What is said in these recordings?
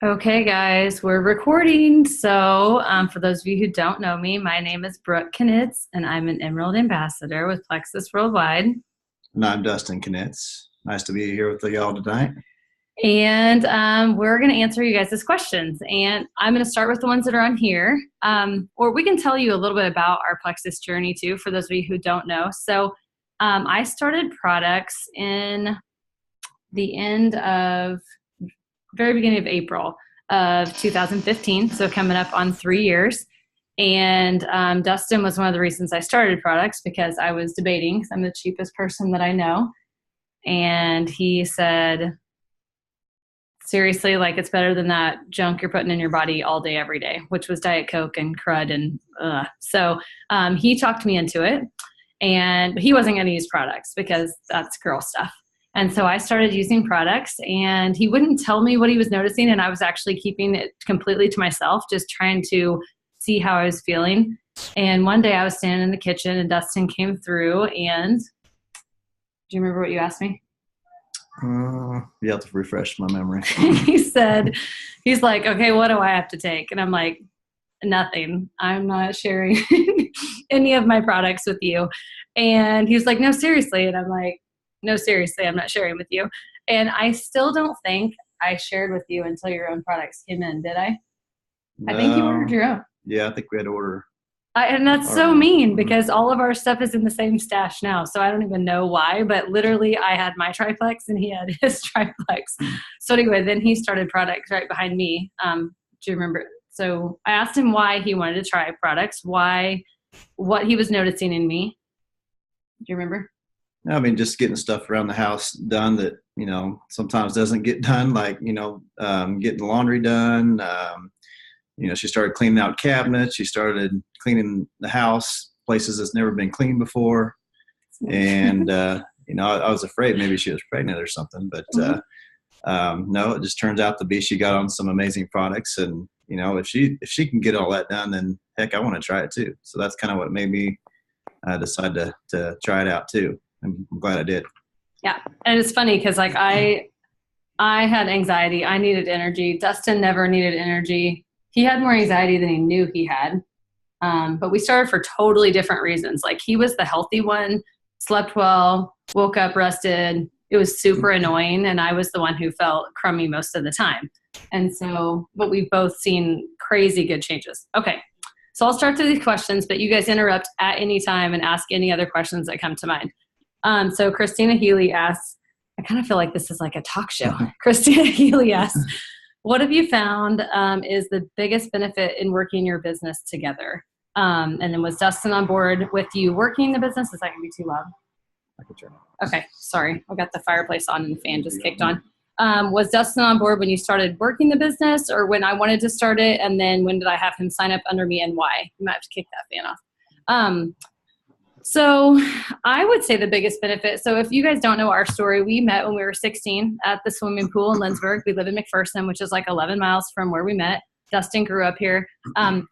Okay, guys, we're recording. For those of you who don't know me, my name is Brooke Knitz, and I'm an Emerald Ambassador with Plexus Worldwide. And I'm Dustin Knitz. Nice to be here with y'all tonight. And we're going to answer you guys' questions. And I'm going to start with the ones that are on here. Or we can tell you a little bit about our Plexus journey, too, for those of you who don't know. I started products in the very beginning of April of 2015, so coming up on 3 years. And Dustin was one of the reasons I started products because I was debating because I'm the cheapest person that I know. And he said, seriously, like it's better than that junk you're putting in your body all day, every day, which was Diet Coke and crud. And he talked me into it. And he wasn't going to use products because that's girl stuff. And so I started using products, and he wouldn't tell me what he was noticing, and I was actually keeping it completely to myself, just trying to see how I was feeling. And one day I was standing in the kitchen, and Dustin came through, and do you remember what you asked me? You have to refresh my memory. He's like, okay, what do I have to take? And I'm like, nothing. I'm not sharing any of my products with you. And he's like, no, seriously. And I'm like, no, seriously, I'm not sharing with you. And I still don't think I shared with you until your own products came in, did I? No. I think you ordered your own. Yeah, I think we had to order. And that's so mean because all of our stuff is in the same stash now. So I don't even know why, but literally I had my triplex and he had his triplex. So anyway, then he started products right behind me. Do you remember? So I asked him why he wanted to try products, what he was noticing in me. Do you remember? I mean, just getting stuff around the house done that, sometimes doesn't get done, like, getting the laundry done. She started cleaning out cabinets. She started cleaning the house, places that's never been cleaned before. And, I was afraid maybe she was pregnant or something, but no, it just turns out to be she got on some amazing products. And, if she can get all that done, then heck, I want to try it too. So that's kind of what made me decide to try it out too. I'm glad I did. Yeah. And it's funny because I had anxiety. I needed energy. Dustin never needed energy. He had more anxiety than he knew he had. But we started for totally different reasons. Like he was the healthy one, slept well, woke up rested. It was super annoying. And I was the one who felt crummy most of the time. And so, but we've both seen crazy good changes. Okay. So I'll start through these questions, but you guys interrupt at any time and ask any other questions that come to mind. So Christina Healy asks, I kind of feel like this is like a talk show. Christina Healy asks, what have you found is the biggest benefit in working your business together? And then was Dustin on board with you working the business? Is that going to be too loud? I can turn Okay, sorry. I got the fireplace on and the fan just kicked on. Was Dustin on board when you started working the business or when I wanted to start it? And then when did I have him sign up under me and why? You might have to kick that fan off. So I would say the biggest benefit. So if you guys don't know our story, we met when we were 16 at the swimming pool in Lindsborg. We live in McPherson, which is like 11 miles from where we met. Dustin grew up here.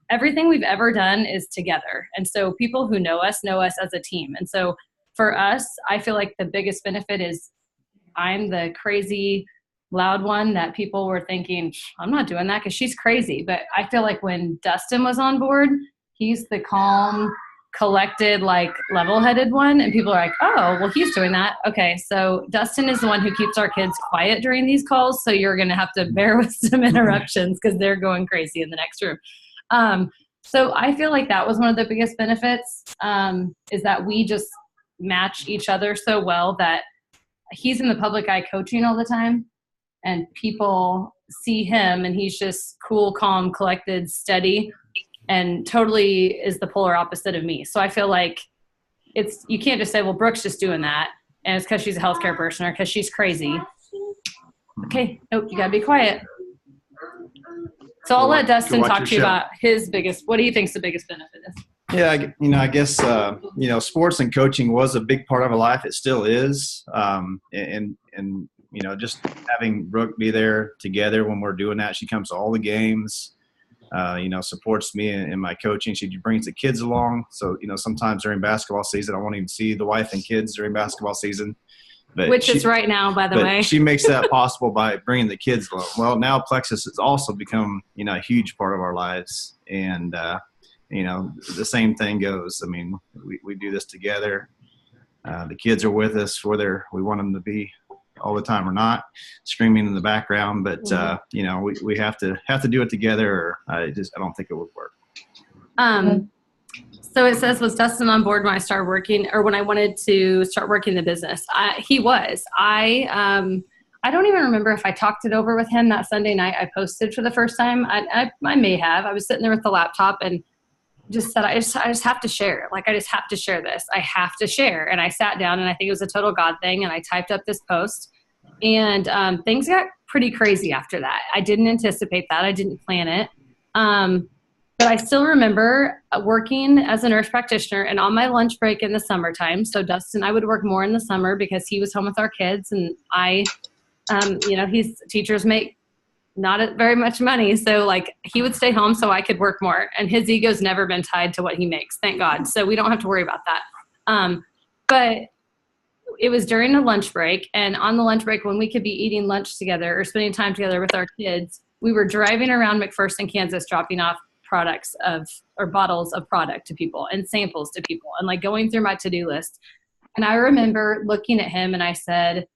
Everything we've ever done is together. And so people who know us as a team. And so for us, I feel like the biggest benefit is I'm the crazy loud one that people were thinking, I'm not doing that because she's crazy. But I feel like when Dustin was on board, he's the calm, collected, like level-headed one, and people are like, oh, well, he's doing that. Okay, so Dustin is the one who keeps our kids quiet during these calls, so you're going to have to bear with some interruptions because they're going crazy in the next room. So I feel like that was one of the biggest benefits, is that we just match each other so well that he's in the public eye coaching all the time, and people see him, and he's just cool, calm, collected, steady, and totally is the polar opposite of me. So I feel like you can't just say, well, Brooke's just doing that, and it's because she's a healthcare person or because she's crazy. Okay, nope, you gotta be quiet. So I'll let Dustin talk to you about what do you think is the biggest benefit is? Yeah, I guess, sports and coaching was a big part of our life. It still is. And just having Brooke be there together when we're doing that. She comes to all the games. Supports me in my coaching. She brings the kids along. So, sometimes during basketball season, I won't even see the wife and kids during basketball season. Which is right now, by the way. She makes that possible by bringing the kids along. Well, now Plexus has also become, a huge part of our lives. And, the same thing goes. I mean, we do this together. The kids are with us, whether we want them to be all the time or not, screaming in the background. But, we have to do it together, or I don't think it would work. So it says, was Dustan on board when I started working, or when I wanted to start working the business? He was. I don't even remember if I talked it over with him that Sunday night I posted for the first time. I may have. I was sitting there with the laptop and just said, I just have to share. Like, I just have to share this. I have to share. And I sat down, and I think it was a total God thing, and I typed up this post. And things got pretty crazy after that. I didn't anticipate that. I didn't plan it. But I still remember working as a nurse practitioner and on my lunch break in the summertime. So Dustan, I would work more in the summer because he was home with our kids, and teachers make not very much money. So like, he would stay home so I could work more, and his ego's never been tied to what he makes. Thank God. So we don't have to worry about that. But it was during a lunch break, and on the lunch break when we could be eating lunch together or spending time together with our kids, we were driving around McPherson, Kansas, dropping off bottles of product to people and samples to people, and like going through my to-do list. And I remember looking at him and I said,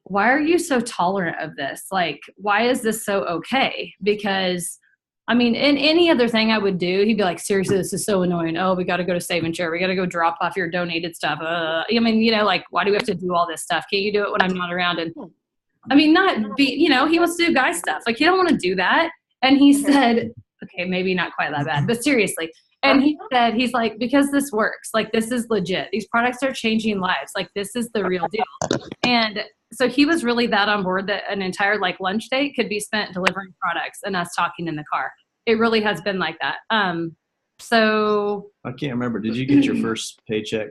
why are you so tolerant of this? Like, why is this so okay? Because I mean, in any other thing I would do, he'd be like, seriously, this is so annoying. Oh, we got to go to Save and Share. We got to go drop off your donated stuff. I mean, like, why do we have to do all this stuff? Can't you do it when I'm not around? And I mean, he wants to do guy stuff. Like, he don't want to do that. And he said, okay, maybe not quite that bad, but seriously. And he said, he's like, because this works, like, this is legit. These products are changing lives. Like, this is the real deal. And so he was really that on board that an entire like lunch date could be spent delivering products and us talking in the car. It really has been like that. So I can't remember. Did you get your first paycheck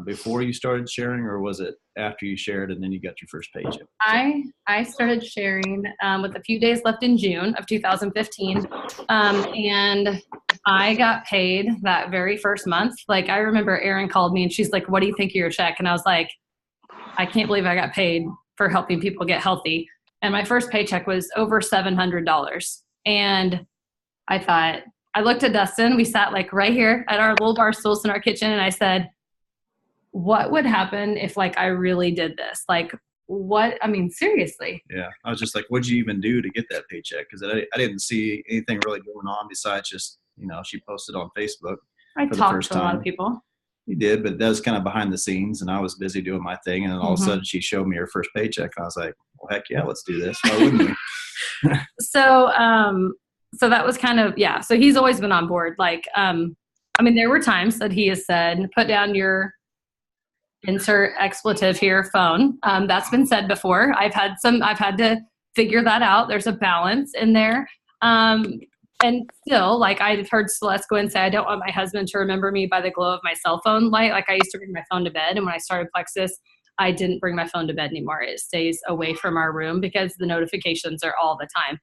before you started sharing, or was it after you shared and then you got your first paycheck? I started sharing with a few days left in June of 2015. And I got paid that very first month. Like, I remember Erin called me and she's like, what do you think of your check? And I was like, I can't believe I got paid for helping people get healthy. And my first paycheck was over $700. And I thought, I looked at Dustan. We sat like right here at our little bar stools in our kitchen. And I said, what would happen if like I really did this? Like, what? I mean, seriously. Yeah. I was just like, what'd you even do to get that paycheck? Because I didn't see anything really going on besides just, she posted on Facebook. I talked to a lot of people. You did, but that was kind of behind the scenes, and I was busy doing my thing. And then all of a sudden she showed me her first paycheck. I was like, well, heck yeah, let's do this. Why wouldn't we? So that was kind of, yeah. So he's always been on board. Like, there were times that he has said, put down your insert expletive here phone. That's been said before. I've had to figure that out. There's a balance in there. And still, like, I've heard Celeste go and say, I don't want my husband to remember me by the glow of my cell phone light. Like, I used to bring my phone to bed. And when I started Plexus, I didn't bring my phone to bed anymore. It stays away from our room because the notifications are all the time.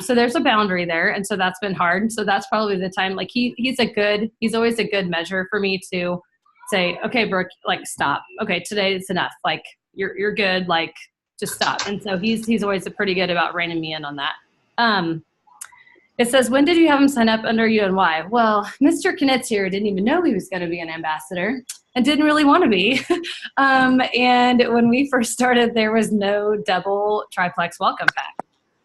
So there's a boundary there. And so that's been hard. So that's probably the time, like, he's always a good measure for me to say, okay, Brooke, like, stop. Okay, today it's enough. Like, you're good. Like, just stop. And so he's always pretty good about reining me in on that. It says, when did you have him sign up under you and why? Well, Mr. Knitz here didn't even know he was going to be an ambassador and didn't really want to be. And when we first started, there was no double triplex welcome pack.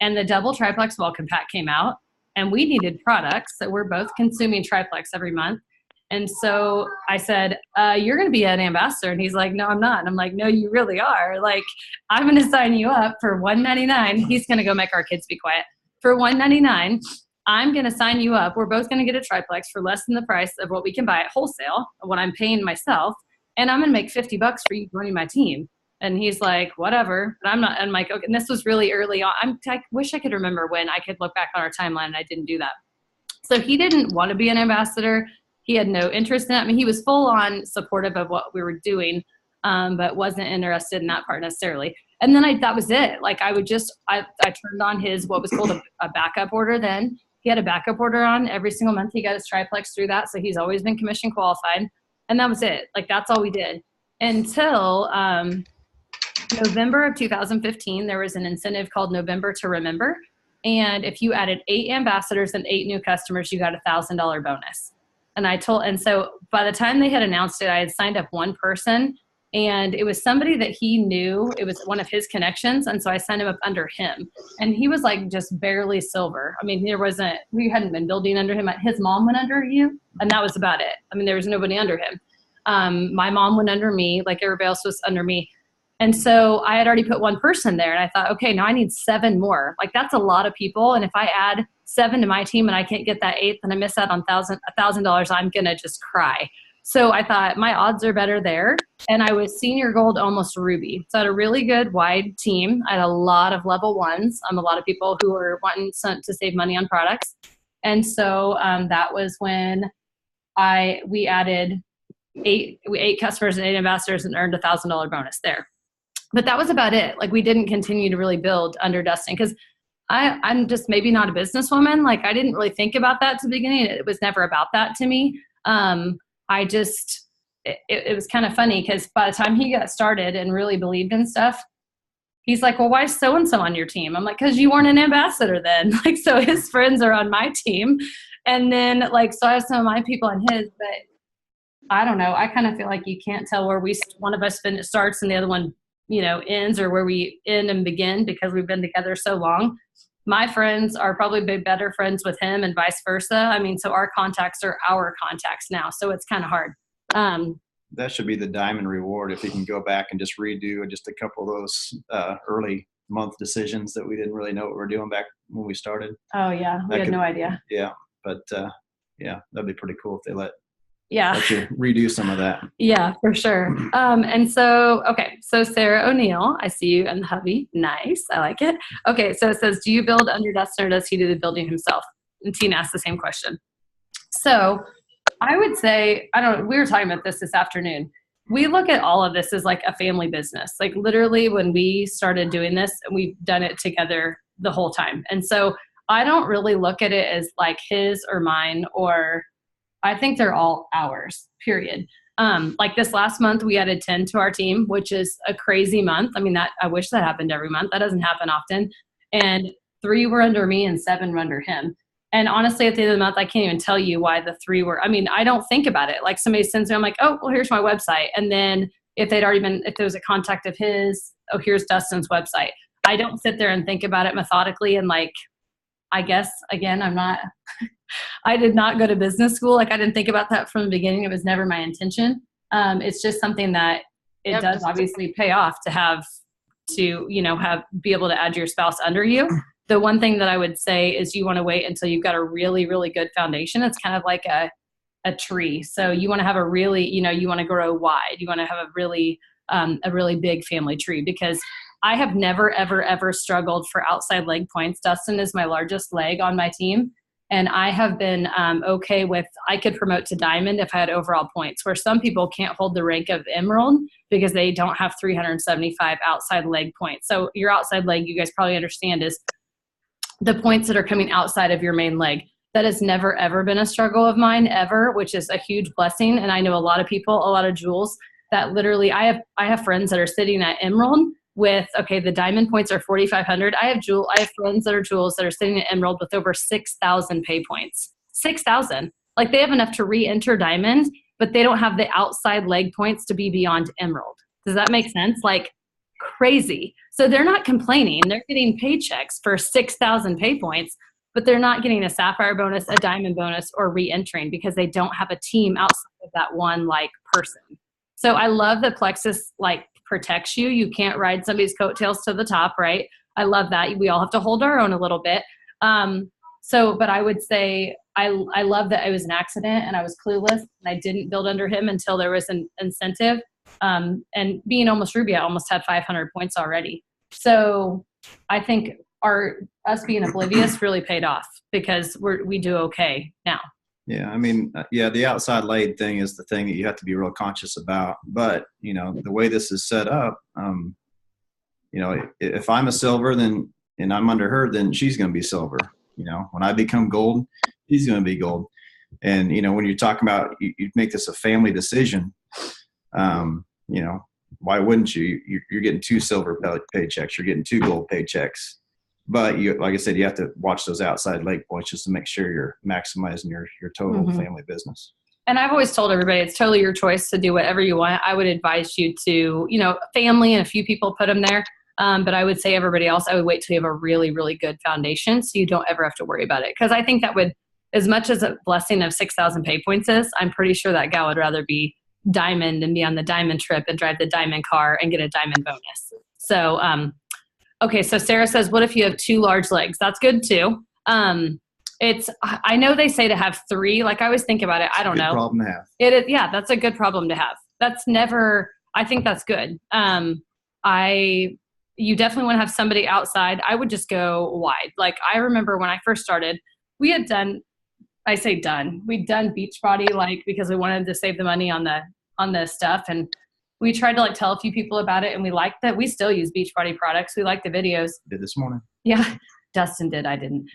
And the double triplex welcome pack came out, and we needed products that we're both consuming triplex every month. And so I said, you're going to be an ambassador. And he's like, no, I'm not. And I'm like, no, you really are. Like, I'm going to sign you up for $199. He's going to go make our kids be quiet. For $199, I'm going to sign you up. We're both going to get a triplex for less than the price of what we can buy at wholesale, what I'm paying myself. And I'm going to make $50 for you joining my team. And he's like, whatever. But I'm not. I'm like, okay. And this was really early on. I wish I could remember when I could look back on our timeline, and I didn't do that. So he didn't want to be an ambassador. He had no interest in it. I mean, he was full on supportive of what we were doing, but wasn't interested in that part necessarily. And then that was it. Like, I turned on his, what was called a backup order then. He had a backup order on every single month. He got his triplex through that. So he's always been commission qualified. And that was it. Like, that's all we did until November of 2015, there was an incentive called November to Remember. And if you added 8 ambassadors and 8 new customers, you got a $1,000 bonus. And so by the time they had announced it, I had signed up one person, and it was somebody that he knew. It was one of his connections. And so I signed him up under him, and he was like just barely silver. I mean, we hadn't been building under him. His mom went under you, and that was about it. I mean, there was nobody under him. My mom went under me, like everybody else was under me. And so I had already put one person there, and I thought, okay, now I need 7 more. Like, that's a lot of people. And if I add 7 to my team and I can't get that 8th and I miss out on $1,000, I'm going to just cry. So I thought my odds are better there. And I was senior gold, almost ruby. So I had a really good wide team. I had a lot of level 1s. A lot of people who were wanting to save money on products. And so that was when we added 8 customers and 8 ambassadors and earned a $1,000 bonus there. But that was about it. Like, we didn't continue to really build under Dustan because I'm just maybe not a businesswoman. Like, I didn't really think about that to the beginning. It was never about that to me. It was kind of funny because by the time he got started and really believed in stuff, he's like, well, why is so-and-so on your team? I'm like, because you weren't an ambassador then. Like, so his friends are on my team. And then, like, so I have some of my people on his, but I don't know. I kind of feel like you can't tell where one of us starts and the other one ends, or where we end and begin, because we've been together so long. My friends are probably better friends with him and vice versa. I mean, so our contacts are our contacts now. So it's kind of hard. That should be the diamond reward, if you can go back and just redo just a couple of those early month decisions that we didn't really know what we were doing back when we started. Oh yeah. We had no idea. Yeah. But yeah, that'd be pretty cool if they let you redo some of that. Yeah, for sure. And so, okay. So Sarah O'Neill, I see you and the hubby. Nice. I like it. Okay. So it says, do you build under Dustan, or does he do the building himself? And Tina asked the same question. So I would say, we were talking about this afternoon. We look at all of this as like a family business. Like, literally, when we started doing this, we've done it together the whole time. And so I don't really look at it as like his or mine, or I think they're all ours, period. Like this last month, we added 10 to our team, which is a crazy month. I mean, I wish that happened every month. That doesn't happen often. And 3 were under me and 7 were under him. And honestly, at the end of the month, I can't even tell you why the 3 were. I mean, I don't think about it. Like, somebody sends me, I'm like, oh, well, here's my website. And then if there was a contact of his, oh, here's Dustin's website. I don't sit there and think about it methodically. And like, I guess, again, I did not go to business school. Like, I didn't think about that from the beginning. It was never my intention. It's just something that it does obviously pay off to be able to add your spouse under you. The one thing that I would say is you want to wait until you've got a really, really good foundation. It's kind of like a tree. So you want to have a really, you want to grow wide. You want to have a really big family tree, because I have never, ever, ever struggled for outside leg points. Dustan is my largest leg on my team. And I have been okay with, I could promote to diamond if I had overall points, where some people can't hold the rank of emerald because they don't have 375 outside leg points. So your outside leg, you guys probably understand, is the points that are coming outside of your main leg. That has never, ever been a struggle of mine, ever, which is a huge blessing. And I know a lot of people, a lot of jewels that literally, I have friends that are sitting at emerald with, okay, the diamond points are 4,500. I have friends that are jewels that are sitting at emerald with over 6,000 pay points. 6,000. Like, they have enough to re-enter diamond, but they don't have the outside leg points to be beyond emerald. Does that make sense? Like, crazy. So they're not complaining. They're getting paychecks for 6,000 pay points, but they're not getting a sapphire bonus, a diamond bonus, or re-entering, because they don't have a team outside of that one like person. So I love that Plexus like protects you. You can't ride somebody's coattails to the top, right? I love that. We all have to hold our own a little bit. But I would say I love that it was an accident and I was clueless and I didn't build under him until there was an incentive. And being almost Ruby, I almost had 500 points already. So I think us being oblivious really paid off, because we do okay now. Yeah, I mean, the outside laid thing is the thing that you have to be real conscious about. But, the way this is set up, if I'm a silver and I'm under her, then she's going to be silver. When I become gold, she's going to be gold. And, when you're talking about, you make this a family decision, why wouldn't you? You're getting 2 silver paychecks. You're getting 2 gold paychecks. But like I said, you have to watch those outside leg points just to make sure you're maximizing your total family business. And I've always told everybody it's totally your choice to do whatever you want. I would advise you to, family and a few people put them there. But I would say everybody else, I would wait till you have a really, really good foundation so you don't ever have to worry about it. Because I think that would, as much as a blessing of 6,000 pay points is, I'm pretty sure that gal would rather be diamond and be on the diamond trip and drive the diamond car and get a diamond bonus. So, okay. So Sarah says, what if you have 2 large legs? That's good too. I know they say to have 3. Like I always think about it. I don't know. Problem to have. It is. Yeah. That's a good problem to have. I think that's good. You definitely want to have somebody outside. I would just go wide. Like I remember when I first started, we'd done Beachbody, like, because we wanted to save the money on the stuff. And we tried to like tell a few people about it, and we liked that. We still use Beachbody products. We like the videos. Did this morning. Yeah. Dustin did. I didn't.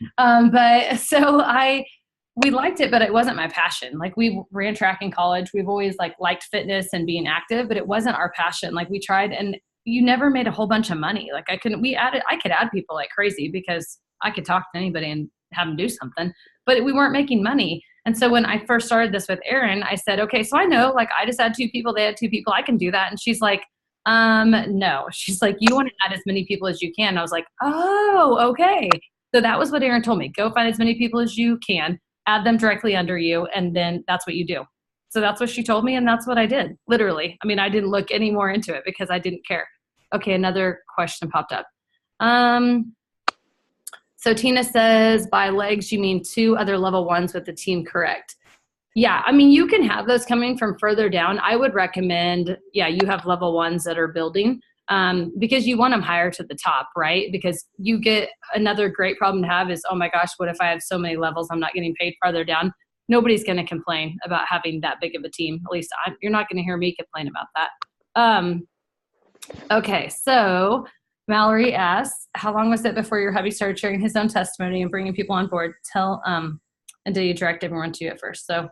We liked it, but it wasn't my passion. Like we ran track in college. We've always like liked fitness and being active, but it wasn't our passion. Like we tried, and you never made a whole bunch of money. Like I could add people like crazy because I could talk to anybody and have them do something, but we weren't making money. And so when I first started this with Erin, I said, okay, so I know, like I just had 2 people, they had 2 people, I can do that. And she's like, no, she's like, you want to add as many people as you can. And I was like, oh, okay. So that was what Erin told me. Go find as many people as you can, add them directly under you. And then that's what you do. So that's what she told me. And that's what I did. Literally. I mean, I didn't look any more into it because I didn't care. Okay. Another question popped up. So Tina says, by legs, you mean 2 other level 1s with the team, correct? Yeah. I mean, you can have those coming from further down. I would recommend, you have level 1s that are building, because you want them higher to the top, right? Because you get another great problem to have is, oh my gosh, what if I have so many levels, I'm not getting paid farther down? Nobody's going to complain about having that big of a team. At least you're not going to hear me complain about that. Okay. So Mallory asks, how long was it before your hubby started sharing his own testimony and bringing people on board? And did you direct everyone to you at first? So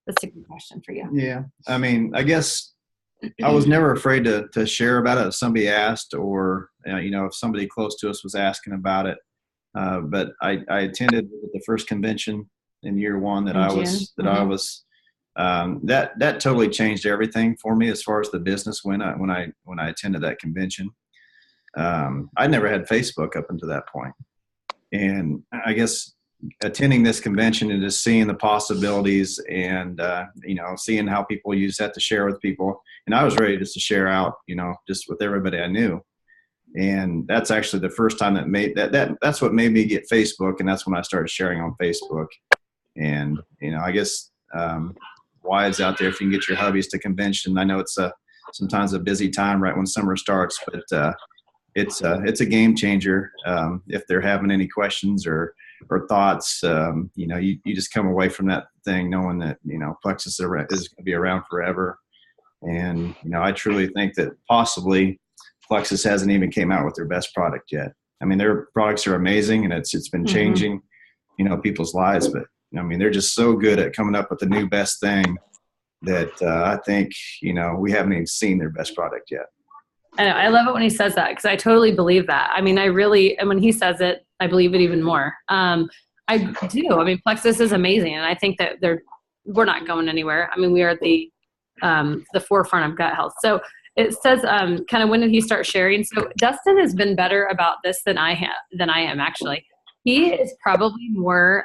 that's a good question for you. Yeah. I mean, I guess I was never afraid to share about it if somebody asked, or, if somebody close to us was asking about it. But I attended the first convention in year 1 that that totally changed everything for me as far as the business when I attended that convention. I never had Facebook up until that point. And I guess attending this convention and just seeing the possibilities and, seeing how people use that to share with people. And I was ready just to share out, just with everybody I knew. And that's actually the first time that's what made me get Facebook. And that's when I started sharing on Facebook. And, I guess, wives out there, if you can get your hubbies to convention, I know it's sometimes a busy time right when summer starts, but, it's a game changer. If they're having any questions or thoughts, you just come away from that thing knowing that, Plexus is going to be around forever. And, I truly think that possibly Plexus hasn't even came out with their best product yet. I mean, their products are amazing and it's been changing, people's lives, but I mean, they're just so good at coming up with the new best thing that I think, we haven't even seen their best product yet. I love it when he says that because I totally believe that. I mean, and when he says it, I believe it even more. I do. I mean, Plexus is amazing, and I think that we're not going anywhere. I mean, we are at the forefront of gut health. So it says, kind of when did he start sharing? So Dustin has been better about this than I am actually. He is probably more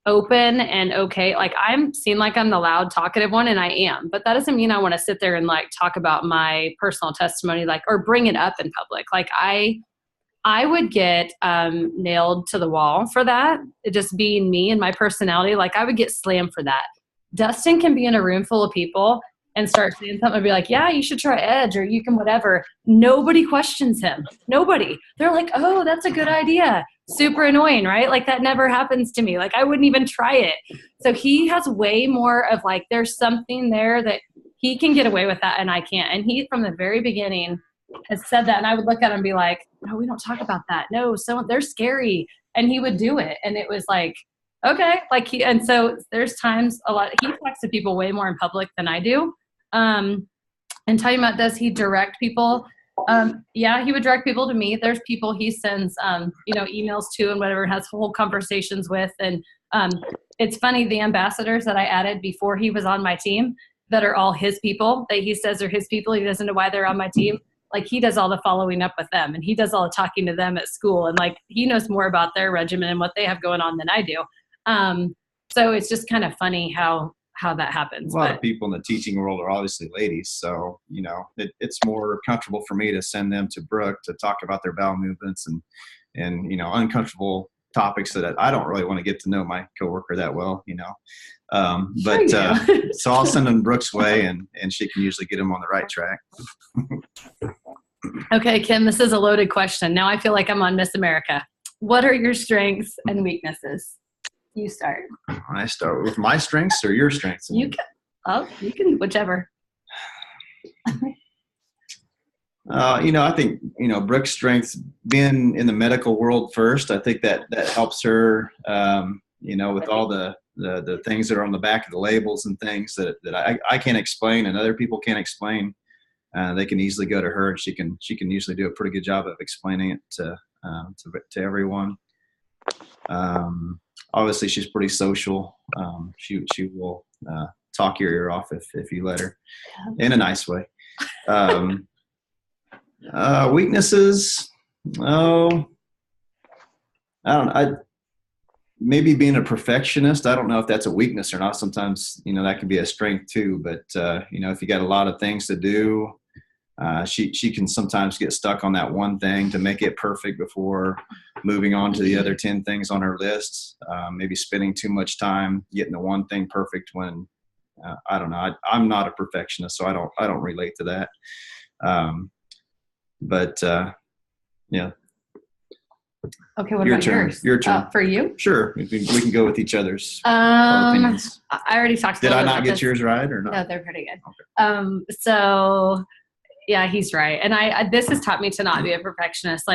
open and okay. Like I'm seen like I'm the loud talkative one, and I am, but that doesn't mean I want to sit there and like talk about my personal testimony, like, or bring it up in public. Like I would get nailed to the wall for that. It just being me and my personality. Like I would get slammed for that. Dustin can be in a room full of people and start saying something and be like, yeah, you should try Edge or you can whatever. Nobody questions him. Nobody. They're like, oh, that's a good idea. Super annoying, right? Like that never happens to me. Like I wouldn't even try it. So he has way more of like, there's something there that he can get away with that and I can't. And he, from the very beginning, has said that. And I would look at him and be like, no, we don't talk about that. No, they're scary. And he would do it. And it was like, okay. And so there's times he talks to people way more in public than I do. And talking about, does he direct people? Yeah, he would direct people to me. There's people he sends, emails to and whatever, has whole conversations with. And it's funny, the ambassadors that I added before he was on my team that are all his people, that he says are his people, he doesn't know why they're on my team. Like, he does all the following up with them, and he does all the talking to them at school. And like, he knows more about their regimen and what they have going on than I do. So it's just kind of funny how that happens. A lot of people in the teaching world are obviously ladies. So, it's more comfortable for me to send them to Brooke to talk about their bowel movements and uncomfortable topics that I don't really want to get to know my coworker that well, so I'll send them Brooke's way and she can usually get them on the right track. Okay, Kim, this is a loaded question. Now I feel like I'm on Miss America. What are your strengths and weaknesses? You start. I start with my strengths or your strengths? You can, whichever. I think, Brooke's strengths, being in the medical world first, I think that helps her, with all the things that are on the back of the labels and things that I can't explain and other people can't explain. They can easily go to her, and she can usually do a pretty good job of explaining it to everyone. Obviously, she's pretty social. She will talk your ear off if you let her, in a nice way. Weaknesses? Oh, I don't know. Maybe being a perfectionist. I don't know if that's a weakness or not. Sometimes, that can be a strength too. But, if you got a lot of things to do, she can sometimes get stuck on that one thing to make it perfect before moving on to the other 10 things on her list. Maybe spending too much time getting the one thing perfect when, I don't know. I'm not a perfectionist, so I don't relate to that. Yeah. Okay, what about yours? Your turn. For you? Sure. We can go with each other's opinions. I already talked Did I not get yours right or not? No, they're pretty good. Okay. So yeah, he's right. And this has taught me to not be a perfectionist,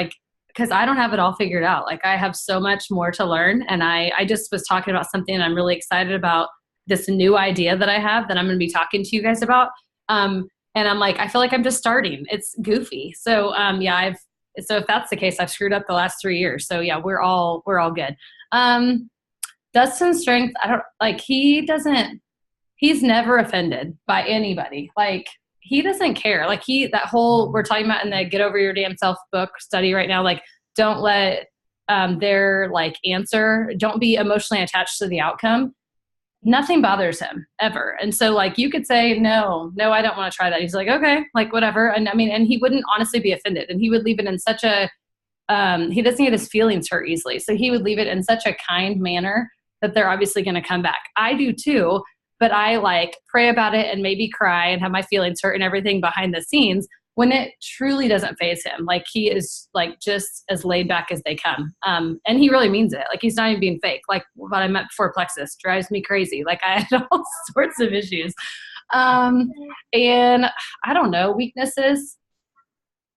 because I don't have it all figured out. Like, I have so much more to learn. And I just was talking about something, and I'm really excited about this new idea that I have that I'm going to be talking to you guys about. And I'm like, I feel like I'm just starting. It's goofy. So so if that's the case, I've screwed up the last 3 years. So yeah, we're all good. Dustin's strength, he's never offended by anybody. Like, he doesn't care. Like, we're talking about in the Get Over Your Damn Self book study right now, like, don't let their answer, don't be emotionally attached to the outcome. Nothing bothers him ever. And so you could say, no, I don't want to try that. He's like, okay, whatever. And and he wouldn't honestly be offended, and he would leave it in such a, he doesn't get his feelings hurt easily. So he would leave it in such a kind manner that they're obviously going to come back. I do too, but I pray about it and maybe cry and have my feelings hurt and everything behind the scenes when it truly doesn't faze him. He is just as laid back as they come. And he really means it. He's not even being fake. What I met before plexus drives me crazy. I had all sorts of issues. And I don't know, weaknesses.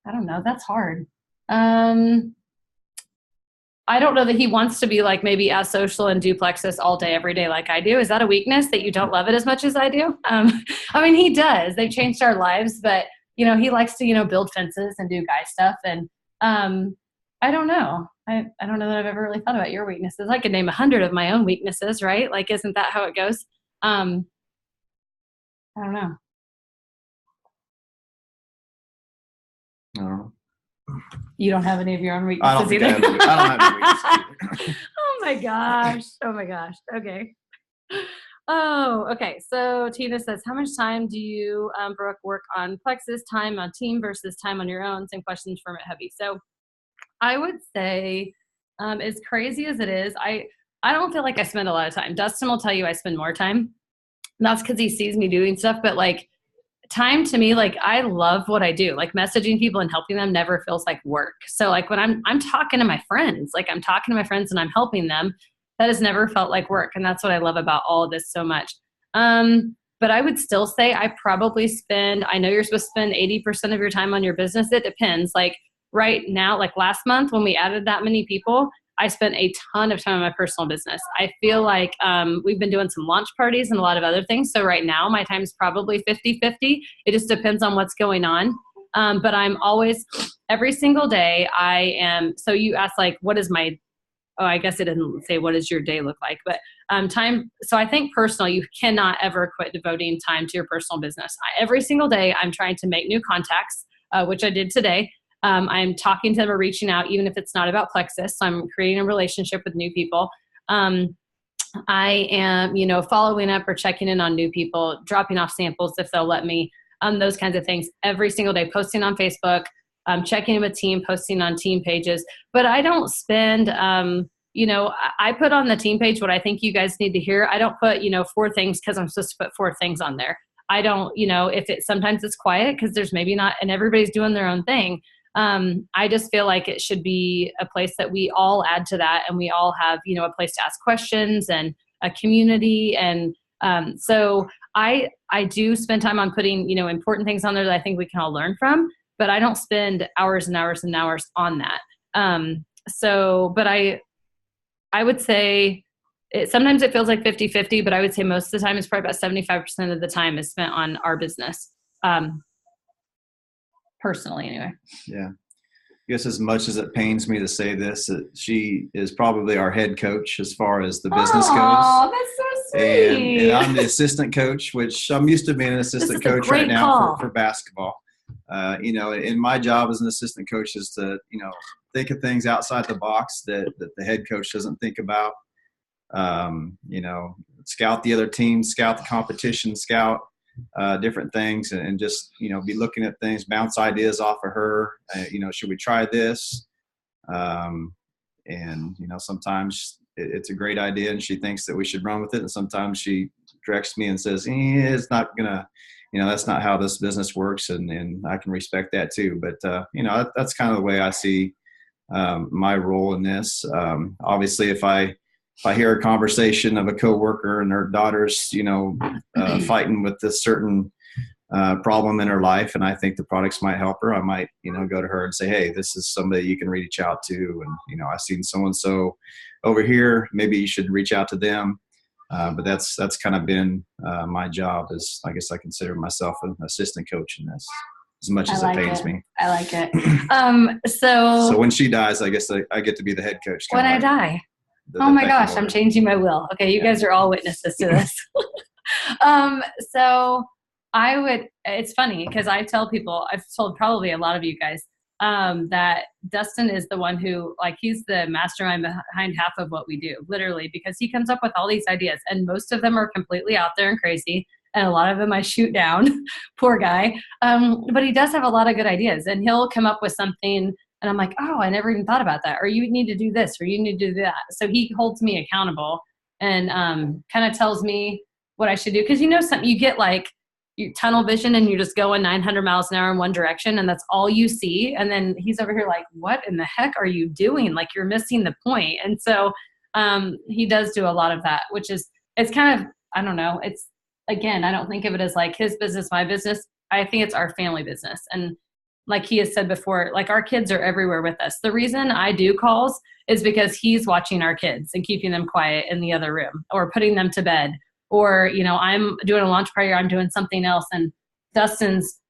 I don't know. That's hard. I don't know that he wants to be maybe as social and do plexus all day, every day like I do. Is that a weakness that you don't love it as much as I do? He does. They've changed our lives, but he likes to, build fences and do guy stuff. And I don't know. I don't know that I've ever really thought about your weaknesses. I could name 100 of my own weaknesses, right? Isn't that how it goes? I don't know. No. You don't have any of your own weaknesses either? I don't have any weaknesses either. Oh my gosh. Okay. Oh, okay. So Tina says, how much time do you, Brooke, work on plexus, time on team versus time on your own? Same questions from Hubby. So I would say, as crazy as it is, I don't feel like I spend a lot of time. Dustin will tell you I spend more time. And that's because he sees me doing stuff. But time to me, I love what I do. Messaging people and helping them never feels like work. So when I'm talking to my friends, I'm talking to my friends and I'm helping them, that has never felt like work. And that's what I love about all of this so much. But I would still say I probably spend, I know you're supposed to spend 80% of your time on your business. It depends. Right now, last month when we added that many people, I spent a ton of time on my personal business. I feel like we've been doing some launch parties and a lot of other things. So right now my time's probably 50-50. It just depends on what's going on. But I'm always, every single day I am, so you asked like, what is my, oh, I guess it didn't say what does your day look like, but time. So I think personal, you cannot ever quit devoting time to your personal business. Every single day I'm trying to make new contacts, which I did today. I'm talking to them or reaching out, even if it's not about Plexus. So I'm creating a relationship with new people. I am, following up or checking in on new people, dropping off samples if they'll let me, those kinds of things every single day, posting on Facebook, checking in with team, posting on team pages. But I don't spend, I put on the team page what I think you guys need to hear. I don't put, 4 things because I'm supposed to put 4 things on there. I don't, sometimes it's quiet because there's maybe not, and everybody's doing their own thing. I just feel like it should be a place that we all add to that, and we all have, a place to ask questions and a community. And so I do spend time on putting, important things on there that I think we can all learn from, but I don't spend hours and hours and hours on that. But I would say sometimes it feels like 50-50, but I would say most of the time it's probably about 75% of the time is spent on our business. Personally, anyway. Yeah. I guess as much as it pains me to say this, she is probably our head coach as far as the business goes. Oh, that's so sweet. And I'm the assistant coach, which I'm used to being an assistant coach right now for basketball. And my job as an assistant coach is to, think of things outside the box that the head coach doesn't think about. Scout the other team, scout the competition, scout different things, and just be looking at things, bounce ideas off of her. Should we try this? Sometimes it's a great idea and she thinks that we should run with it, and sometimes she directs me and says, it's not gonna, that's not how this business works, and I can respect that too. But that's kind of the way I see my role in this. Obviously, if I hear a conversation of a coworker and their daughter's, fighting with this certain problem in her life, and I think the products might help her, I might, go to her and say, hey, this is somebody you can reach out to. And, I've seen so-and-so over here, maybe you should reach out to them. But that's kind of been my job. Is I guess I consider myself an assistant coach in this, as much as it pains me. I like it. So when she dies, I guess I get to be the head coach. When I die. Oh my gosh, I'm changing my will. Okay, you guys are all witnesses to this. So it's funny because I tell people, I've told probably a lot of you guys, that Dustan is the one who, he's the mastermind behind half of what we do, literally, because he comes up with all these ideas, and most of them are completely out there and crazy, and a lot of them I shoot down. Poor guy. But he does have a lot of good ideas, and he'll come up with something and I'm like, oh, I never even thought about that. Or you need to do this, or you need to do that. So he holds me accountable and kind of tells me what I should do. Because something, you get you tunnel vision and you're just going 900 miles an hour in one direction, and that's all you see. And then he's over here like, what in the heck are you doing? You're missing the point. And so he does do a lot of that, which is, it's kind of, I don't know. It's, again, I don't think of it as his business, my business. I think it's our family business. And like he has said before, our kids are everywhere with us. The reason I do calls is because he's watching our kids and keeping them quiet in the other room, or putting them to bed, or, I'm doing a launch prayer, I'm doing something else. And Dustin's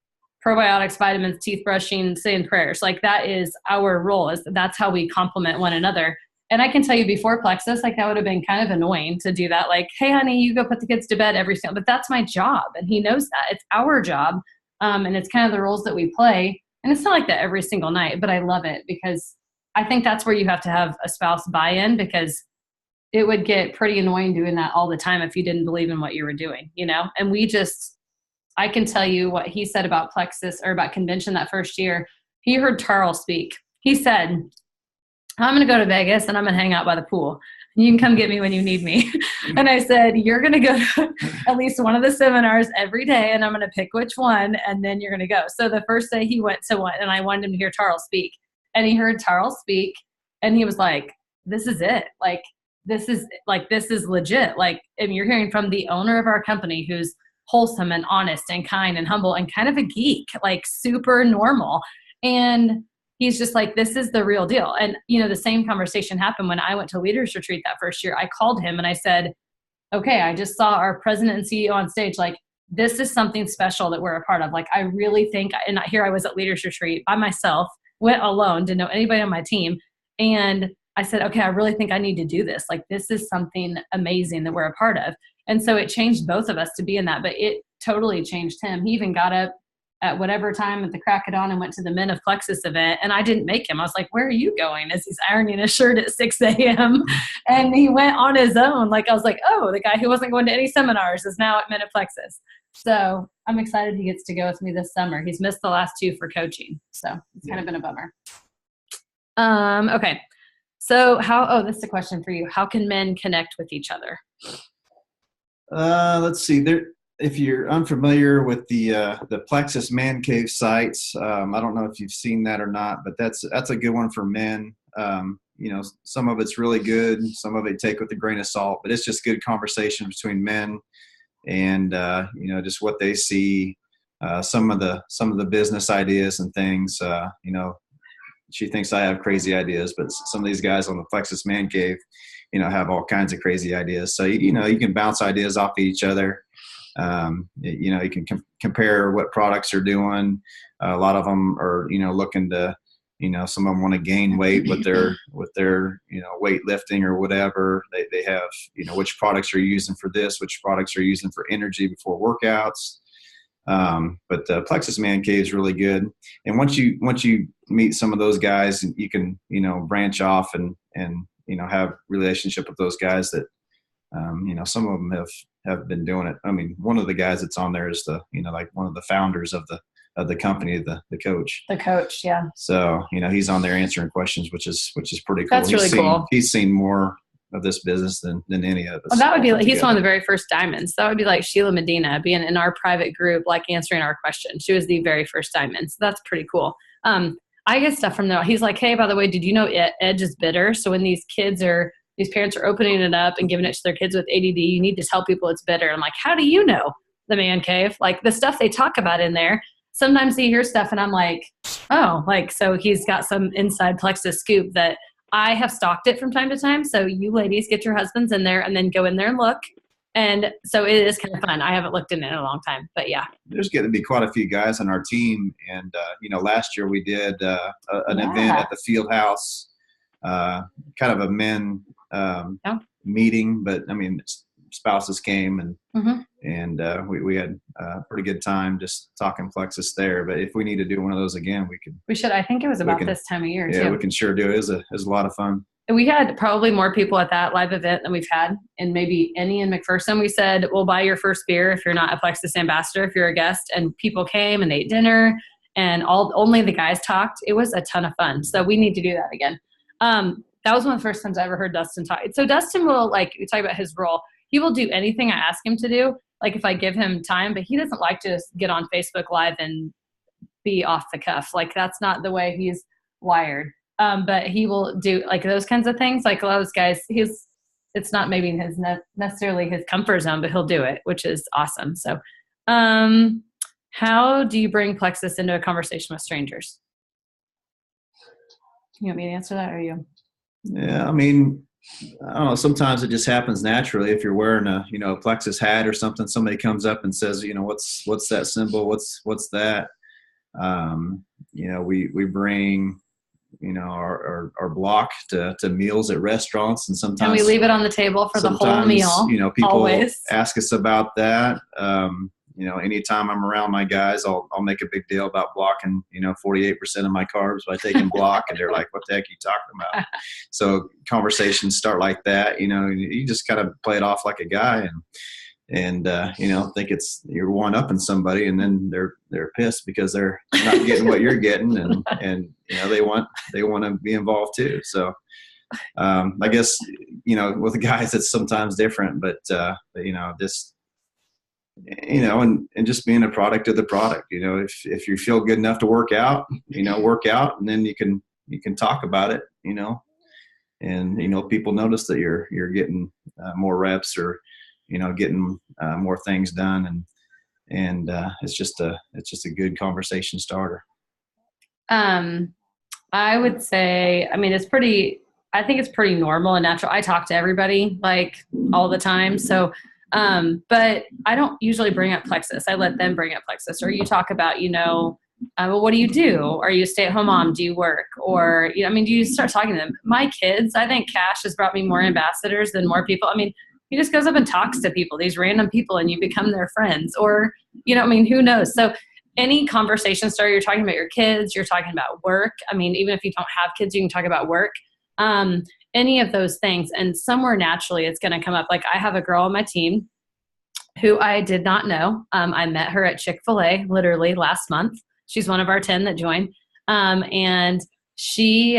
probiotics, vitamins, teeth brushing, saying prayers. That is our role. That's how we complement one another. And I can tell you before Plexus, that would have been kind of annoying to do that. Hey honey, you go put the kids to bed every single, but that's my job. And he knows that it's our job. And it's kind of the roles that we play. And it's not like that every single night, but I love it because I think that's where you have to have a spouse buy-in, because it would get pretty annoying doing that all the time if you didn't believe in what you were doing, And I can tell you what he said about Plexus, or about convention that first year. He heard Charles speak. He said, I'm going to go to Vegas and I'm going to hang out by the pool. You can come get me when you need me. And I said, you're going to go to at least one of the seminars every day, and I'm going to pick which one, and then you're going to go. So the first day he went to one, and I wanted him to hear Charles speak. And he heard Charles speak, and he was like, this is it. This is legit. And you're hearing from the owner of our company, who's wholesome and honest and kind and humble and kind of a geek, super normal. And he's just like, this is the real deal. And, the same conversation happened when I went to Leaders Retreat that first year. I called him and I said, okay, I just saw our president and CEO on stage. Like, this is something special that we're a part of. Like, I really think, and here I was at Leaders Retreat by myself, went alone, didn't know anybody on my team. And I said, okay, I really think I need to do this. Like, this is something amazing that we're a part of. And so it changed both of us to be in that, but it totally changed him. He even got up at whatever time at the crack of dawn and went to the Men of Plexus event. And I didn't make him. I was like, where are you going? As he's ironing his shirt at 6 a.m. And he went on his own. Like, I was like, oh, the guy who wasn't going to any seminars is now at Men of Plexus. So I'm excited he gets to go with me this summer. He's missed the last 2 for coaching. So it's kind of been a bummer. Okay. So this is a question for you. How can men connect with each other? Let's see. If you're unfamiliar with the Plexus Man Cave sites, I don't know if you've seen that or not, but that's a good one for men. Some of it's really good, some of it take with a grain of salt, but it's just good conversation between men, and just what they see, some of the business ideas and things. She thinks I have crazy ideas, but some of these guys on the Plexus Man Cave, have all kinds of crazy ideas. So you can bounce ideas off of each other. You can compare what products are doing. A lot of them are, looking to, some of them want to gain weight with their weightlifting or whatever. They have, which products are you using for this, which products are you using for energy before workouts. But the Plexus Man Cave is really good. And once you meet some of those guys, you can, branch off and have relationship with those guys that, some of them have been doing it. I mean, one of the guys that's on there is one of the founders of the company, the coach. The coach, yeah. So, he's on there answering questions, which is pretty cool. That's really cool. He's seen more of this business than any of us. Well, that would be like, he's one of the very first diamonds. That would be like Sheila Medina being in our private group, like answering our questions. She was the very first diamond. So that's pretty cool. I get stuff from there. He's like, hey, by the way, did you know Edge is bitter? So when these parents are opening it up and giving it to their kids with ADD, you need to tell people it's bitter. I'm like, how do you know the Man Cave? Like, the stuff they talk about in there, sometimes you hear stuff and I'm like, oh, like, so he's got some inside Plexus scoop that I have stalked it from time to time. So you ladies get your husbands in there and then go in there and look. And so it is kind of fun. I haven't looked in it in a long time, but yeah. There's going to be quite a few guys on our team. And, last year we did an event at the field house, kind of a men meeting, but I mean, spouses came and we had a pretty good time just talking Plexus there. But if we need to do one of those again, we should. I think it was about this time of year too. Yeah, we can sure do it. It was a lot of fun. We had probably more people at that live event than we've had in maybe any in McPherson. We said, we'll buy your first beer if you're not a Plexus ambassador, if you're a guest. And people came and ate dinner and only the guys talked. It was a ton of fun. So we need to do that again. That was one of the first times I ever heard Dustan talk. So Dustan will, like, we talk about his role. He will do anything I ask him to do, like if I give him time, but he doesn't like to just get on Facebook Live and be off the cuff. Like, that's not the way he's wired. But he will do like those kinds of things. Like a lot of those guys, it's not maybe necessarily his comfort zone, but he'll do it, which is awesome. So how do you bring Plexus into a conversation with strangers? You want me to answer that, or you? Yeah, I mean, I don't know. Sometimes it just happens naturally. If you're wearing a Plexus hat or something, somebody comes up and says, what's that symbol? What's that? We bring our block to meals at restaurants, and sometimes we leave it on the table for the whole meal. People always ask us about that. Anytime I'm around my guys, I'll make a big deal about blocking 48% of my carbs by taking block, and they're like, what the heck are you talking about? So conversations start like that. You just kind of play it off like a guy and think you're one upping somebody, and then they're pissed because they're not getting what you're getting, and they want to be involved too. So I guess with the guys it's sometimes different, but just and just being a product of the product. If you feel good enough to work out, work out, and then you can talk about it, and people notice that you're getting more reps or getting more things done, and it's just a good conversation starter. I would say, I mean, I think it's pretty normal and natural. I talk to everybody like all the time. So, but I don't usually bring up plexus. I let them bring up plexus, or you talk about, well, what do you do? Are you a stay-at-home mom? Do you work? Or, I mean, do you start talking to them? My kids, I think Cash has brought me more ambassadors than more people. I mean, he just goes up and talks to people, these random people, and you become their friends. Or, I mean, who knows? So any conversation starter, you're talking about your kids, you're talking about work. I mean, even if you don't have kids, you can talk about work. Any of those things. And somewhere naturally it's going to come up. Like I have a girl on my team who I did not know. I met her at Chick-fil-A literally last month. She's one of our 10 that joined. And she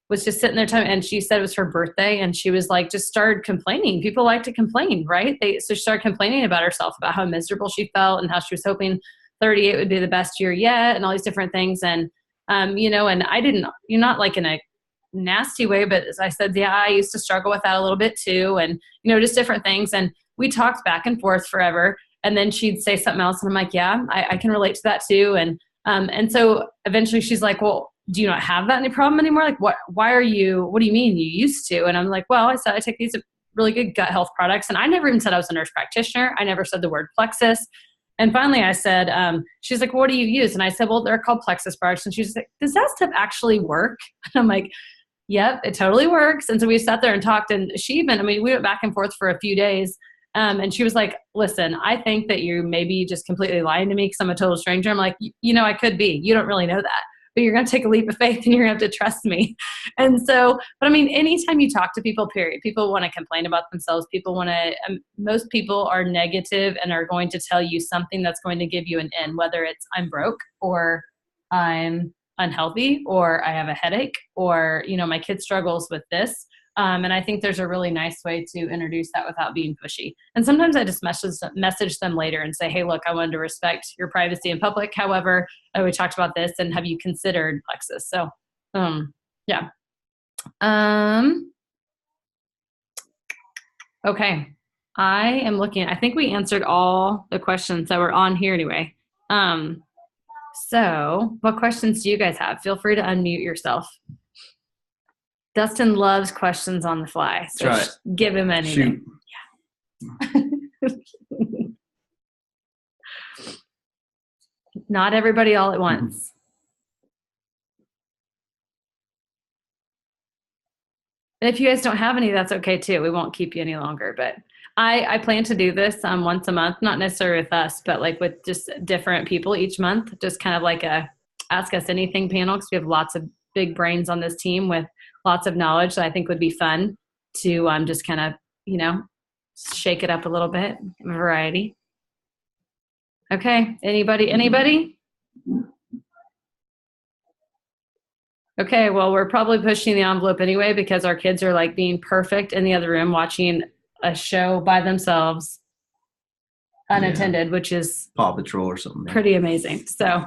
was just sitting there and she said it was her birthday, and she was like, just started complaining. People like to complain, right? So she started complaining about herself, about how miserable she felt and how she was hoping 38 would be the best year yet and all these different things. And, and I didn't, you're not like in a nasty way, but as I said, yeah, I used to struggle with that a little bit too. And, just different things. And we talked back and forth forever. And then she'd say something else. And I'm like, yeah, I can relate to that too. And so eventually she's like, well, do you not have that any problem anymore? Like, what do you mean you used to? And I'm like, well, I said, I take these really good gut health products. And I never even said I was a nurse practitioner. I never said the word plexus. And finally I said, she's like, what do you use? And I said, well, they're called plexus products. And she's like, does that stuff actually work? And I'm like, yep, it totally works. And so we sat there and talked, and we went back and forth for a few days. And she was like, listen, I think that you maybe just completely lying to me because I'm a total stranger. I'm like, I could be. You don't really know that. But you're going to take a leap of faith and you're going to have to trust me. And so, but I mean, anytime you talk to people, period, people want to complain about themselves. Most people are negative and are going to tell you something that's going to give you an end, whether it's I'm broke or I'm unhealthy or I have a headache or, my kid struggles with this. And I think there's a really nice way to introduce that without being pushy. And sometimes I just message them later and say, hey, look, I wanted to respect your privacy in public. However, we talked about this, and have you considered plexus? So, yeah. Okay. I am looking, I think we answered all the questions that were on here anyway. So what questions do you guys have? Feel free to unmute yourself. Dustin loves questions on the fly. So give him anything. Yeah. Not everybody all at once. And if you guys don't have any, that's okay too. We won't keep you any longer, but I plan to do this once a month, not necessarily with us, but like with just different people each month, just kind of like a Ask Us Anything panel, because we have lots of big brains on this team with lots of knowledge that I think would be fun to just kind of, shake it up a little bit, variety. Okay, anybody? Okay, well, we're probably pushing the envelope anyway because our kids are like being perfect in the other room watching a show by themselves unattended, which is Paw Patrol or something. Pretty amazing. So,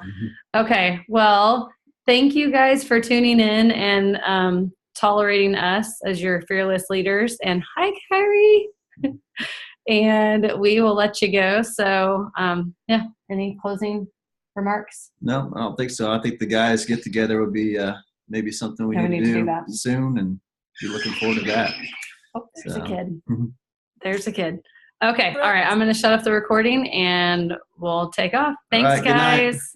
okay, well, thank you guys for tuning in and tolerating us as your fearless leaders. And hi, Kyrie. And we will let you go. So, yeah, any closing remarks? No, I don't think so. I think the guys get together would be maybe something we need to do soon, and be looking forward to that. Oh, there's a kid. There's a kid. Okay. All right. I'm going to shut off the recording and we'll take off. Thanks, guys.